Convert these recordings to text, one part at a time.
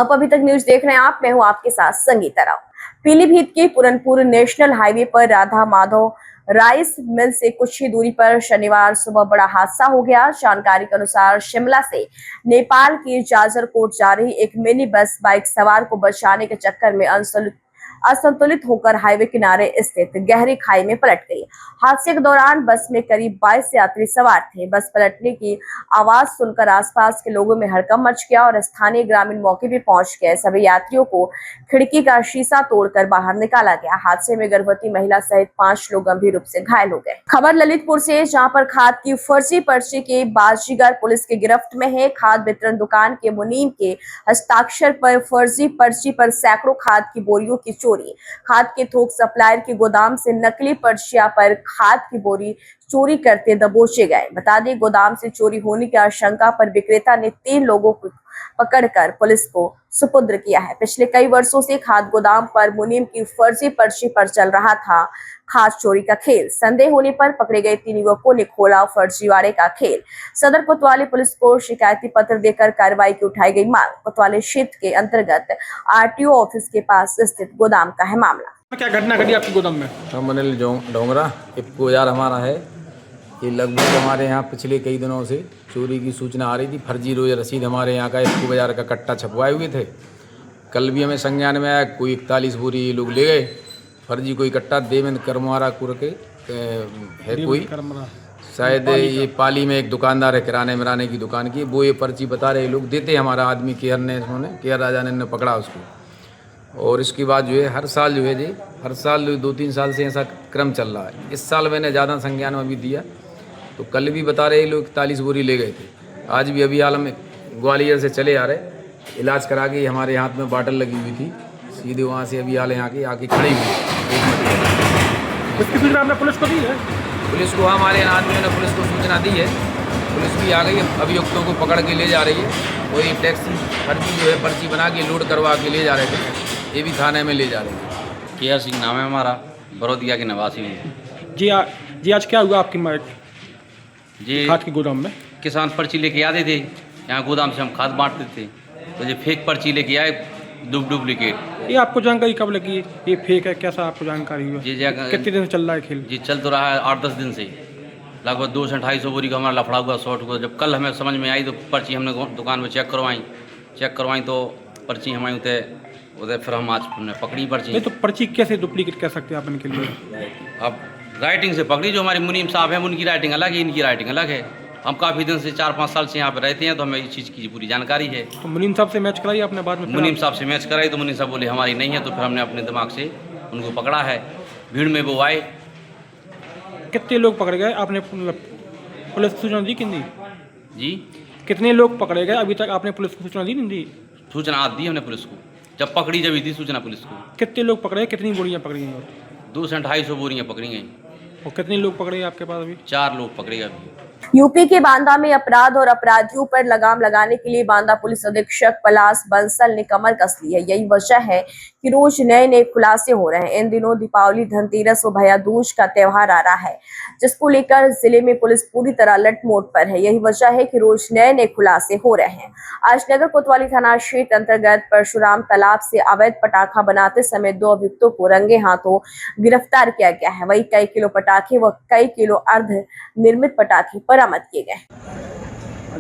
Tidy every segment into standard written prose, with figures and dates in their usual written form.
आप अभी तक न्यूज देख रहे हैं मैं हूं आपके साथ संगीता राव। पीलीभीत के पूरनपुर नेशनल हाईवे पर राधा माधव राइस मिल से कुछ ही दूरी पर शनिवार सुबह बड़ा हादसा हो गया। जानकारी के अनुसार शिमला से नेपाल की जाजरकोट जा रही एक मिनी बस बाइक सवार को बचाने के चक्कर में असंतुलित होकर हाईवे किनारे स्थित गहरी खाई में पलट गई। हादसे के दौरान बस में करीब 22 यात्री सवार थे। बस पलटने की आवाज सुनकर आसपास के लोगों में हड़कंप मच गया और स्थानीय ग्रामीण मौके पर पहुंच गए। सभी यात्रियों को खिड़की का शीशा तोड़कर बाहर निकाला गया। हादसे में गर्भवती महिला सहित 5 लोग गंभीर रूप से घायल हो गए। खबर ललितपुर से, जहां पर खाद की फर्जी पर्ची के बाजीगर पुलिस की गिरफ्त में है। खाद वितरण दुकान के मुनीम के हस्ताक्षर पर फर्जी पर्ची पर सैकड़ों खाद की बोरियों की चोरी। खाद के थोक सप्लायर के गोदाम से नकली पर्चियां पर खाद की बोरी चोरी करते दबोचे गए। बता दें, गोदाम से चोरी होने की आशंका पर विक्रेता ने 3 लोगों को पकड़कर पुलिस को सुपुर्द किया है। पिछले कई वर्षों से खाद गोदाम पर मुनीम की फर्जी पर्ची पर चल रहा था खाद चोरी का खेल। संदेह होने पर पकड़े गए 3 युवकों ने खोला फर्जीवाड़े का खेल। सदर कोतवाली पुलिस को शिकायती पत्र देकर कार्रवाई की उठाई गई मांग। कोतवाली क्षेत्र के अंतर्गत आरटीओ ऑफिस के पास स्थित गोदाम का है मामला। क्या घटना घटी आपके गोदाम में? हम अनिल डोंगरा इफ्को यार हमारा है। ये लगभग हमारे यहाँ पिछले कई दिनों से चोरी की सूचना आ रही थी। फर्जी रोज रसीद हमारे यहाँ का इफ्को बाजार का कट्टा छपवाए हुए थे। कल भी हमें संज्ञान में आया, कोई 41 बोरी ये लोग ले गए। फर्जी कोई कट्टा देवेंद्र करमारा कुरके है कोई, शायद ये पाली में एक दुकानदार है किराने मिराने की दुकान की, वो ये पर्ची बता रहे लोग देते हमारा आदमी केयर राजा ने पकड़ा उसको। और इसके बाद जो है हर साल जो है जी हर साल 2-3 साल से ऐसा क्रम चल रहा है। इस साल मैंने ज़्यादा संज्ञान में भी दिया, तो कल भी बता रहे लोग 41 बोरी ले गए थे। आज भी अभी हाल में ग्वालियर से चले आ रहे, इलाज करा के हमारे हाथ में बाटल लगी हुई थी, सीधे वहाँ से अभी हाल यहाँ की आके खड़ी हुई। इसकी सूचना आपने पुलिस को दी है? पुलिस को हमारे आदमियों ने पुलिस को सूचना दी है। पुलिस भी आ गई है, अभियुक्तों को पकड़ के ले जा रही है। वही टैक्सी फर्जी जो है पर्ची बना के लोड करवा के ले जा रहे थे, ये भी थाने में ले जा रहे हैं। केयर सिंह नाम है हमारा, बड़ौदिया के निवासी हूँ। जी आज क्या हुआ आपकी जी खाद के गोदाम में? किसान पर्ची लेके आते थे, यहाँ गोदाम से हम खाद बांटते थे, तो ये फेक पर्ची लेके आए, डुप्लीकेट। ये आपको जानकारी कब लगी ये फेक है? कैसा आपको जानकारी हुआ? जी कितने दिन से चल रहा है खेल? जी चल तो रहा है 8-10 दिन से। लगभग 200 से 250 बोरी का हमारा लफड़ा हुआ, शॉर्ट हुआ। जब कल हमें समझ में आई तो पर्ची हमने दुकान में चेक करवाई तो पर्ची हमारी उधर फिर हम आज पकड़ी पर्ची। नहीं तो पर्ची कैसे डुप्लीकेट कह सकते हैं आप इनके लिए? अब राइटिंग से पकड़ी, जो हमारे मुनीम साहब हैं उनकी राइटिंग अलग है, इनकी राइटिंग अलग है। हम काफ़ी दिन से 4-5 साल से यहाँ पे रहते हैं, तो हमें इस चीज़ की पूरी जानकारी है। तो मुनीम साहब से मैच कराई आपने बाद में? मुनीम साहब से मैच कराई तो मुनीम साहब बोले हमारी नहीं है, तो फिर हमने अपने दिमाग से उनको पकड़ा है। भीड़ में वो आए। कितने लोग पकड़े गए आपने? पुलिस को सूचना दी कि नहीं? जी कितने लोग पकड़े गए अभी तक आपने पुलिस को सूचना दी? नहीं दी सूचना आज दी हमने पुलिस को, जब पकड़ी जब दी सूचना पुलिस को। कितने लोग पकड़े? कितनी बोरियां पकड़ी गई? 200 से 250 बोरियाँ पकड़ी गई। और कितने लोग पकड़े गए आपके पास अभी? 4 लोग पकड़े गए अभी। यूपी के बांदा में अपराध और अपराधियों पर लगाम लगाने के लिए बांदा पुलिस अधीक्षक पलाश बंसल ने कमर कस ली है। यही वजह है कि रोज नए खुलासे हो रहे हैं। इन दिनों दीपावली, धनतेरस और भैया दूज का त्योहार आ रहा है, जिसको लेकर जिले में पुलिस पूरी तरह अलर्ट मोड पर है। यही वजह है कि रोज नए खुलासे हो रहे हैं। आज नगर कोतवाली थाना क्षेत्र अंतर्गत परशुराम तालाब से अवैध पटाखा बनाते समय 2 अभियुक्तों को रंगे हाथों गिरफ्तार किया गया है। वही कई किलो पटाखे व कई किलो अर्ध निर्मित पटाखे बरामद किए गए।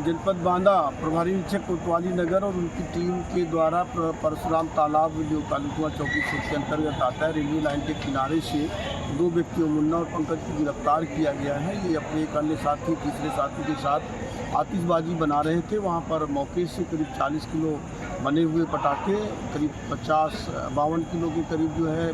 जनपद बांदा प्रभारी निरीक्षक कोतवाली नगर और उनकी टीम के द्वारा परशुराम तालाब जो कालुकुआ चौकी क्षेत्र के अंतर्गत आता है, रेलवे लाइन के किनारे से 2 व्यक्तियों मुन्ना और पंकज को गिरफ्तार किया गया है। ये अपने एक अन्य साथी, तीसरे साथी के साथ आतिशबाजी बना रहे थे। वहाँ पर मौके से करीब 40 किलो बने हुए पटाखे, करीब 52 किलो के करीब जो है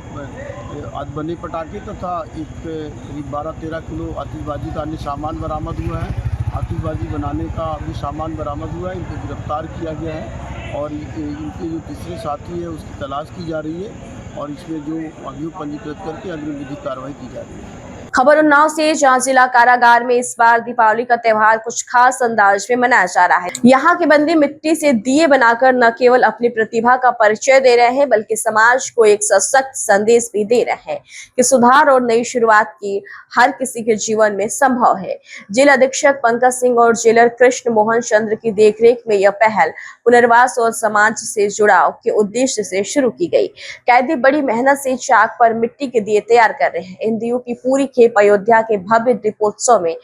बने पटाखे तथा एक करीब 12-13 किलो आतिशबाजी का अन्य सामान बरामद हुआ है। आतिशबाजी बनाने का भी सामान बरामद हुआ है। इनको गिरफ्तार किया गया है और इनके जो तीसरे साथी है उसकी तलाश की जा रही है और इसमें जो अभियोग पंजीकृत करके अग्रिम विधिक कार्रवाई की जा रही है। खबर उन्नाव से, जहां जिला कारागार में इस बार दीपावली का त्योहार कुछ खास अंदाज में मनाया जा रहा है। यहाँ के बंदी मिट्टी से दिए बनाकर न केवल अपनी प्रतिभा का परिचय दे रहे हैं, बल्कि समाज को एक सशक्त संदेश भी दे रहे हैं कि सुधार और नई शुरुआत की हर किसी के जीवन में संभव है। जेल अधीक्षक पंकज सिंह और जेलर कृष्ण मोहन चंद्र की देखरेख में यह पहल पुनर्वास और समाज से जुड़ाव के उद्देश्य से शुरू की गई। कैदी बड़ी मेहनत से चाक पर मिट्टी के दिए तैयार कर रहे हैं। इन दियों की पूरी खेप अयोध्या के भव्य दीपोत्सव में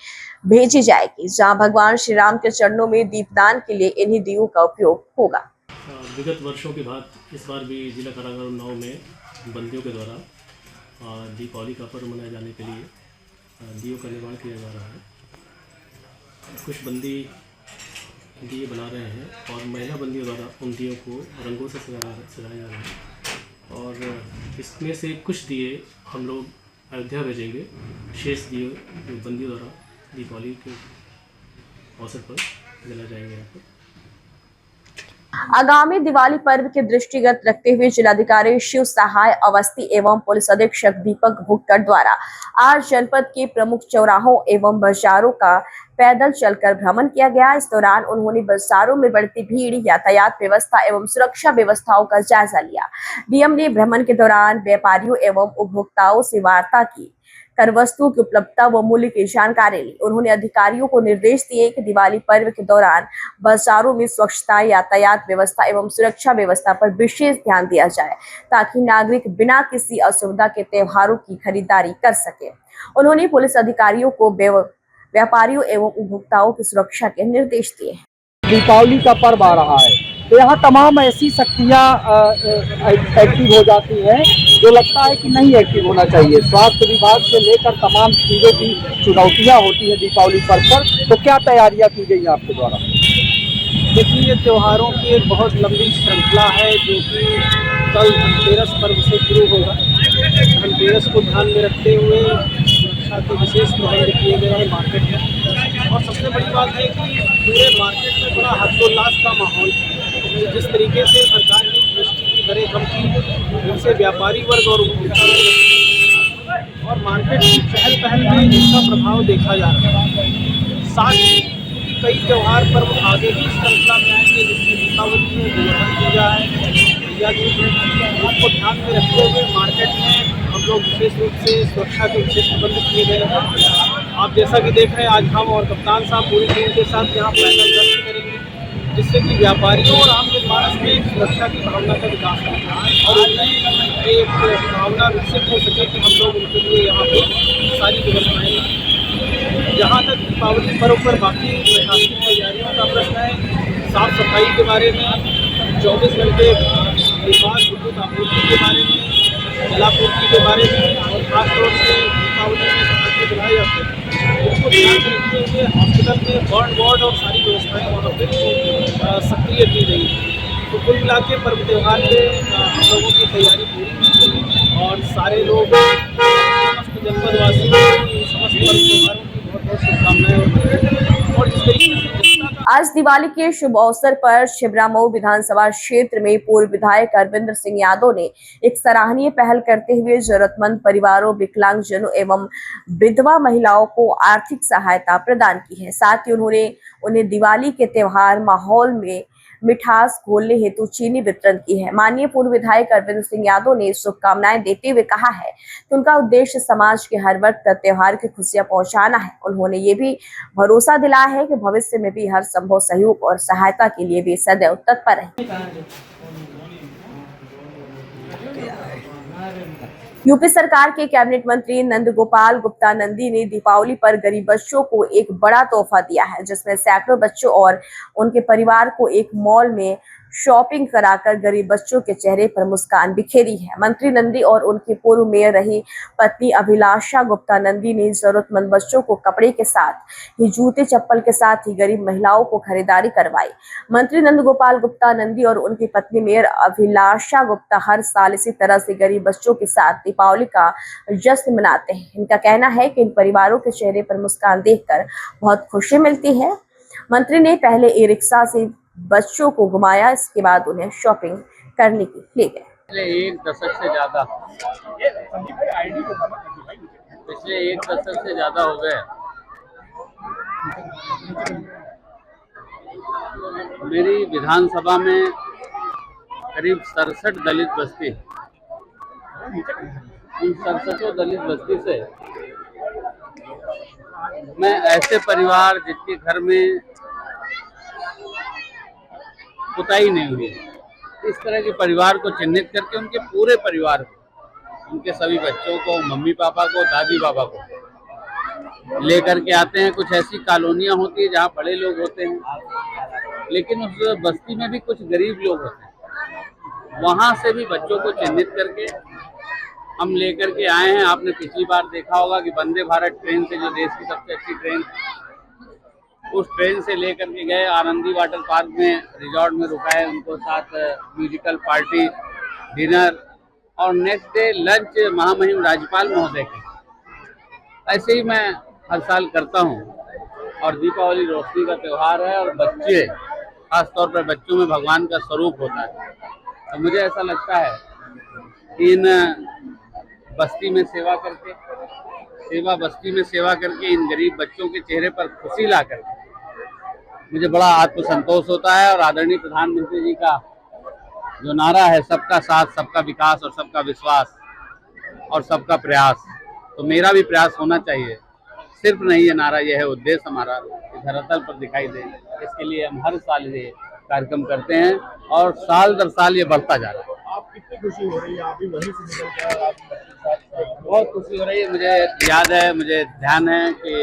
भेजी जाएगी, जहां भगवान श्री राम के चरणों में दीपदान के लिए इन्हीं दियों का उपयोग होगा। विगत वर्षों के बाद इस बार भी जिला कारागार उन्नाव में बंदियों के द्वारा दीपावली का पर्व मनाए जाने के लिए दियों का निर्माण किया जा रहा है। कुछ बंदी दिए बना रहे हैं और महिला बंदियों द्वारा उन दियों को रंगों से सजाया जा रहा है और इसमें से कुछ दिए हम लोग अयोध्या भेजेंगे। शेष दिए जो बंदियों द्वारा दीपावली के अवसर पर जला जाएंगे यहाँ पर। आगामी दिवाली पर्व के दृष्टिगत रखते हुए जिलाधिकारी शिव सहाय अवस्थी एवं पुलिस अधीक्षक दीपक भुक्कड़ द्वारा आज जनपद के प्रमुख चौराहों एवं बाजारों का पैदल चलकर भ्रमण किया गया। इस दौरान उन्होंने बाजारों में बढ़ती भीड़, यातायात व्यवस्था एवं सुरक्षा व्यवस्थाओं का जायजा लिया। डीएम ने भ्रमण के दौरान व्यापारियों एवं उपभोक्ताओं से वार्ता की, कर वस्तुओं की उपलब्धता व मूल्य की जानकारी ली। उन्होंने अधिकारियों को निर्देश दिए कि दिवाली पर्व के दौरान बाजारों में स्वच्छता, यातायात व्यवस्था एवं सुरक्षा व्यवस्था पर विशेष ध्यान दिया जाए, ताकि नागरिक बिना किसी असुविधा के त्योहारों की खरीदारी कर सके। उन्होंने पुलिस अधिकारियों को व्यापारियों एवं उपभोक्ताओं की सुरक्षा के निर्देश दिए। दीपावली का पर्व आ रहा है तो यहाँ तमाम ऐसी शक्तियाँ एक्टिव हो जाती हैं जो लगता है कि नहीं एक्टिव होना चाहिए। स्वास्थ्य विभाग से लेकर तमाम चीज़ों की चुनौतियाँ होती हैं दीपावली पर्व पर, तो क्या तैयारियाँ की गई आपके द्वारा? देखिए, ये त्योहारों की एक बहुत लंबी श्रृंखला है जो कि कल धनतेरस पर्व से शुरू होगा। धनतेरस को ध्यान में रखते हुए सुरक्षा के विशेष प्रबंध किए गए हैं मार्केट में। और सबसे बड़ी बात है कि पूरे मार्केट में बड़ा हर्षोल्लास का माहौल है। जिस तरीके से सरकार ने जीएसटी की दरें कम की, उनसे व्यापारी वर्ग और उपभोक्ता वर्ग और मार्केट की चहल पहल में इसका प्रभाव देखा जा रहा है। साथ ही कई त्यौहार पर्व आगे भी श्रृंखला में आएंगे, जिसमें दीपावली में गोवर्धन पूजा है, भैया दूज है। उसको ध्यान में रखते हुए मार्केट में हम लोग विशेष रूप से सुरक्षा के विशेष प्रबंध किए गए हैं। आप जैसा कि देख रहे हैं, आज हम और कप्तान साहब पूरी टीम के साथ यहाँ पैदल गश्त करेंगे, जिससे कि व्यापारियों और आम जनमानस में एक सुरक्षा की भावना का विकास हो और उनमें एक भावना विकसित हो सके कि हम लोग उनके लिए यहाँ पर सारी व्यवस्थाएँ। जहाँ तक दीपावली पर्व पर बाकी प्रशासनिक तैयारियों का प्रश्न है, साफ सफाई के बारे में, 24 घंटे विकास विद्युत आपूर्ति के बारे में, जलापूर्ति के बारे में और खासतौर से दीपावली में पटाखे जलाए जाते हैं, उसको ध्यान में रखते हुए हॉस्पिटल में बर्न वार्ड और सारी व्यवस्थाएँ वहाँ पर सक्रिय की गई हैं। तो कुल मिला के पर्व त्यौहार पे हम लोगों की तैयारी पूरी है और सारे लोग समस्त जनपदवासियों को समस्त पर्व त्यौहारों की बहुत बहुत शुभकामनाएं और जिस तरीके से आज दिवाली के शुभ अवसर पर छिबरामऊ विधानसभा क्षेत्र में पूर्व विधायक अरविंदर सिंह यादव ने एक सराहनीय पहल करते हुए जरूरतमंद परिवारों, विकलांगजनों एवं विधवा महिलाओं को आर्थिक सहायता प्रदान की है। साथ ही उन्होंने उन्हें दिवाली के त्योहार माहौल में मिठास घोलने हेतु चीनी वितरण की है। माननीय पूर्व विधायक अरविंद सिंह यादव ने शुभकामनाएं देते हुए कहा है कि उनका उद्देश्य समाज के हर वर्ग तक त्योहार की खुशियां पहुंचाना है। उन्होंने ये भी भरोसा दिलाया है कि भविष्य में भी हर संभव सहयोग और सहायता के लिए वे सदैव तत्पर रहेंगे। यूपी सरकार के कैबिनेट मंत्री नंदगोपाल गुप्ता नंदी ने दीपावली पर गरीब बच्चों को एक बड़ा तोहफा दिया है, जिसमें सैकड़ों बच्चों और उनके परिवार को एक मॉल में शॉपिंग कराकर गरीब बच्चों के चेहरे पर मुस्कान बिखेरी है। मंत्री नंदी और उनकी पूर्व मेयर रही पत्नी अभिलाषा गुप्ता नंदी ने जरूरतमंद बच्चों को कपड़े के साथ ही जूते चप्पल के साथ ही गरीब महिलाओं को खरीदारी करवाई। मंत्री नंदगोपाल गुप्ता नंदी और उनकी पत्नी मेयर अभिलाषा गुप्ता हर साल इसी तरह से गरीब बच्चों के साथ दीपावली का जश्न मनाते हैं। इनका कहना है कि इन परिवारों के चेहरे पर मुस्कान देखकर बहुत खुशी मिलती है। मंत्री ने पहले ई रिक्शा से बच्चों को घुमाया, इसके बाद उन्हें शॉपिंग करने के लिए गए। एक दशक से ज्यादा पिछले 1 दशक से ज़्यादा हो गए मेरी विधानसभा में करीब 67 दलित बस्ती है। उन 67 दलित बस्ती से मैं ऐसे परिवार जिनके घर में पुताई नहीं हुई, इस तरह के परिवार को चिन्हित करके उनके पूरे परिवार को, उनके सभी बच्चों को, मम्मी पापा को, दादी बाबा को लेकर के आते हैं। कुछ ऐसी कॉलोनियां होती है जहाँ बड़े लोग होते हैं, लेकिन उस बस्ती में भी कुछ गरीब लोग होते हैं। वहाँ से भी बच्चों को चिन्हित करके हम लेकर के आए हैं। आपने पिछली बार देखा होगा कि वंदे भारत ट्रेन से, जो देश की सबसे अच्छी ट्रेन, उस ट्रेन से लेकर के गए, आनंदी वाटर पार्क में रिजॉर्ट में रुकाए, उनको साथ म्यूजिकल पार्टी, डिनर और नेक्स्ट डे लंच महामहिम राज्यपाल महोदय की। ऐसे ही मैं हर साल करता हूँ। और दीपावली रोशनी का त्यौहार है और बच्चे, खासतौर पर बच्चों में भगवान का स्वरूप होता है। तो मुझे ऐसा लगता है कि इन बस्ती में सेवा करके, इन गरीब बच्चों के चेहरे पर खुशी ला करके मुझे बड़ा आत्मसंतोष होता है। और आदरणीय प्रधानमंत्री जी का जो नारा है, सबका साथ, सबका विकास और सबका विश्वास और सबका प्रयास, तो मेरा भी प्रयास होना चाहिए। सिर्फ नहीं ये नारा, ये है उद्देश्य हमारा धरातल पर दिखाई दे। इसके लिए हम हर साल ये कार्यक्रम करते हैं और साल दर साल ये बढ़ता जा रहा है। आप कितनी खुशी हो रही है? आप भी वहीं से निकल कर आप बच्चों के साथ बहुत खुशी हो रही है। मुझे याद है, मुझे ध्यान है कि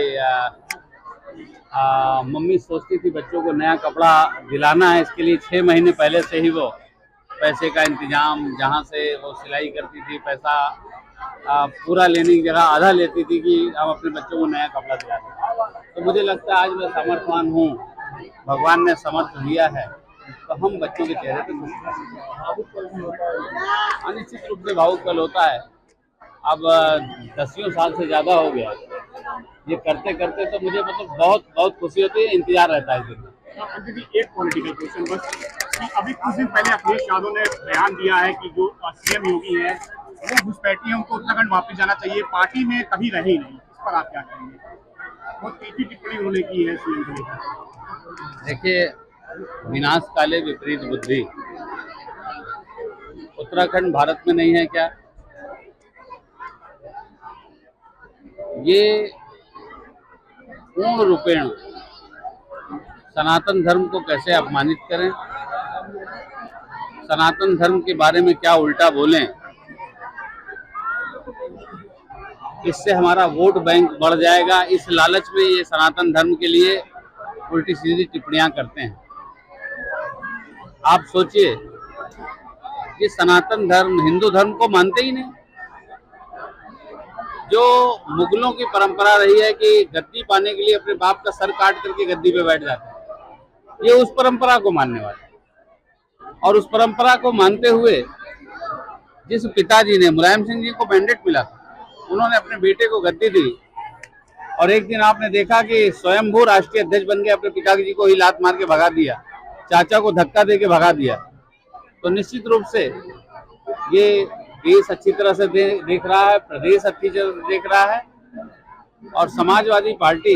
मम्मी सोचती थी बच्चों को नया कपड़ा दिलाना है, इसके लिए 6 महीने पहले से ही वो पैसे का इंतजाम, जहाँ से वो सिलाई करती थी, पैसा पूरा लेने की जगह आधा लेती थी कि हम अपने बच्चों को नया कपड़ा दिला दें। तो मुझे लगता है आज मैं समर्थवान हूँ, भगवान ने समर्थ दिया है, तो हम बच्चों के चेहरे पे अनिश्चित रूप से भावुक पल होता है। अब 10 साल से ज़्यादा हो गया ये करते करते, तो मुझे मतलब बहुत खुशी होती है, इंतजार रहता है दिन। एक पॉलिटिकल क्वेश्चन बस, अभी कुछ दिन पहले अखिलेश यादव ने बयान दिया है कि जो सीएम योगी है वो घुसपैठी है, उनको उत्तराखंड वापस जाना चाहिए, पार्टी में कभी रहे नहीं। इस पर आप क्या कहेंगे? बहुत तीखी टिप्पणी उन्होंने की है सीएम को लेकर। देखिए, विनाश काले विपरीत बुद्धि, उत्तराखंड भारत में नहीं है क्या? ये पूर्ण रूपेण सनातन धर्म को कैसे अपमानित करें, सनातन धर्म के बारे में क्या उल्टा बोलें, इससे हमारा वोट बैंक बढ़ जाएगा, इस लालच में ये सनातन धर्म के लिए उल्टी सीधी टिप्पणियां करते हैं। आप सोचिए कि सनातन धर्म हिंदू धर्म को मानते ही नहीं। जो मुगलों की परंपरा रही है कि गद्दी पाने के लिए अपने बाप का सर काट करके गद्दी पे बैठ जाते हैं, ये उस परंपरा को मानने वाले। और उस परंपरा को मानते हुए जिस पिताजी ने, मुलायम सिंह जी को मैंडेट मिला था, उन्होंने अपने बेटे को गद्दी दी, और एक दिन आपने देखा कि स्वयंभू राष्ट्रीय अध्यक्ष बन के अपने पिताजी को ही लात मार के भगा दिया, चाचा को धक्का दे के भगा दिया। तो निश्चित रूप से ये देश अच्छी तरह से देख रहा है, प्रदेश अच्छी तरह से देख रहा है, और समाजवादी पार्टी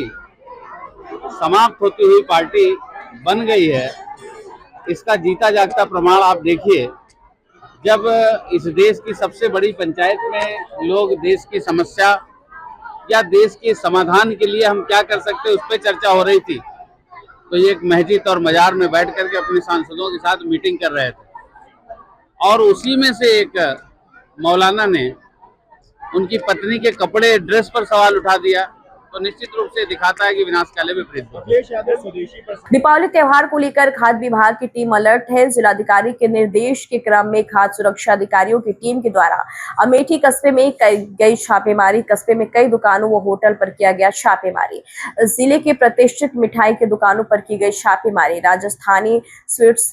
समाप्त होती हुई पार्टी बन गई है। इसका जीता जागता प्रमाण आप देखिए, जब इस देश की सबसे बड़ी पंचायत में लोग देश की समस्या या देश के समाधान के लिए हम क्या कर सकते हैं उस पर चर्चा हो रही थी, तो ये एक मस्जिद और मजार में बैठ करके अपने सांसदों के साथ मीटिंग कर रहे थे, और उसी में से एक मौलाना ने उनकी पत्नी के कपड़े, ड्रेस पर सवाल उठा दिया। तो निश्चित रूप से दिखाता है कि विनाश काले विपरीत बुद्धि। दीपावली त्योहार को लेकर खाद्य विभाग की टीम अलर्ट है। जिलाधिकारी के निर्देश के क्रम में खाद्य सुरक्षा अधिकारियों की टीम के द्वारा अमेठी कस्बे में गई छापेमारी। कस्बे में कई दुकानों व होटल पर किया गया छापेमारी। जिले के प्रतिष्ठित मिठाई की दुकानों पर की गई छापेमारी। राजस्थानी स्वीट्स,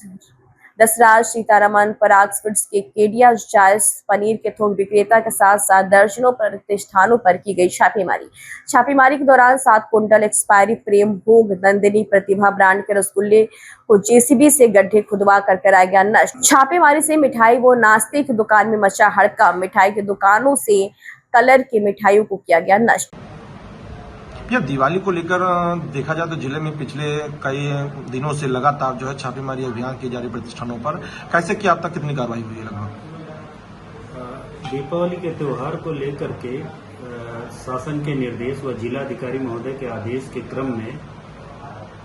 दसराज, सीतारमन, पराग स्वीट्स के केडिया जायस पनीर के थोक विक्रेता के साथ साथ दर्जनों प्रतिष्ठानों पर की गई छापेमारी। छापेमारी के दौरान 7 कुंटल एक्सपायरी प्रेम भोग, नंदिनी, प्रतिभा ब्रांड के रसगुल्ले को जेसीबी से गड्ढे खुदवा कर कराया गया नष्ट। छापेमारी से मिठाई व नाश्ते की दुकान में मचा हड़कंप। मिठाई की दुकानों से कलर की मिठाइयों को किया गया नष्ट। या दिवाली को लेकर देखा जाए तो जिले में पिछले कई दिनों से लगातार जो है छापेमारी अभियान किए जा रहे प्रतिष्ठानों पर, कैसे कि अब तक कितनी कार्रवाई हुई है? लगभग दीपावली के त्यौहार को लेकर के शासन के निर्देश व जिलाधिकारी महोदय के आदेश के क्रम में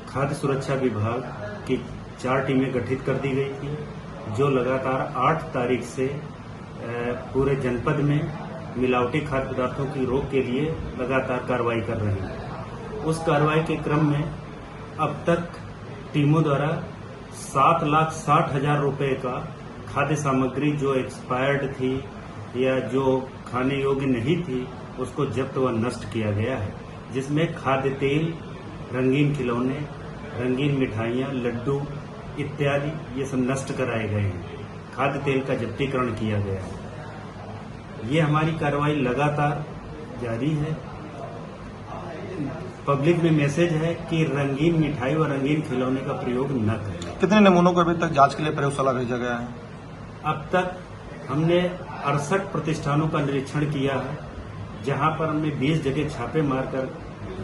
खाद्य सुरक्षा विभाग की 4 टीमें गठित कर दी गई थी, जो लगातार 8 तारीख से पूरे जनपद में मिलावटी खाद्य पदार्थों की रोक के लिए लगातार कार्रवाई कर रही है। उस कार्रवाई के क्रम में अब तक टीमों द्वारा 7,60,000 रुपए का खाद्य सामग्री जो एक्सपायर्ड थी या जो खाने योग्य नहीं थी उसको जब्त व नष्ट किया गया है, जिसमें खाद्य तेल, रंगीन खिलौने, रंगीन मिठाइयाँ, लड्डू इत्यादि ये सब नष्ट कराए गए हैं। खाद्य तेल का जब्तीकरण किया गया है। ये हमारी कार्रवाई लगातार जारी है। पब्लिक में मैसेज है कि रंगीन मिठाई और रंगीन खिलौने का प्रयोग न करें। कितने नमूनों को अभी तक जांच के लिए प्रयोगशाला भेजा गया है? अब तक हमने 68 प्रतिष्ठानों का निरीक्षण किया है, जहां पर हमने 20 जगह छापे मारकर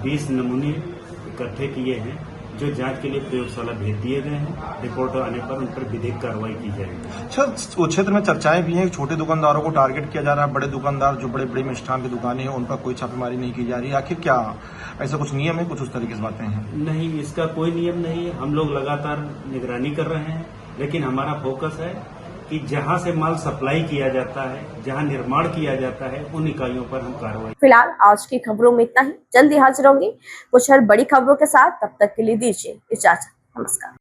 20 नमूने इकट्ठे किए हैं, जो जांच के लिए प्रयोगशाला भेज दिए गए हैं। रिपोर्ट आने पर उन पर विधिक कार्रवाई की जाएगी। अच्छा, क्षेत्र में चर्चाएं भी हैं कि छोटे दुकानदारों को टारगेट किया जा रहा है, बड़े दुकानदार जो बड़े बड़े मिष्ठान की दुकानें हैं उन पर कोई छापेमारी नहीं की जा रही है। आखिर क्या ऐसा कुछ नियम है, कुछ उस तरीके से बातें हैं? नहीं, इसका कोई नियम नहीं है। हम लोग लगातार निगरानी कर रहे हैं, लेकिन हमारा फोकस है कि जहां से माल सप्लाई किया जाता है, जहां निर्माण किया जाता है, उन इकाइयों पर हम कार्रवाई। फिलहाल आज की खबरों में इतना ही। जल्दी हाजिर होंगे कुछ और बड़ी खबरों के साथ। तब तक के लिए दीजिए इजाजत। नमस्कार।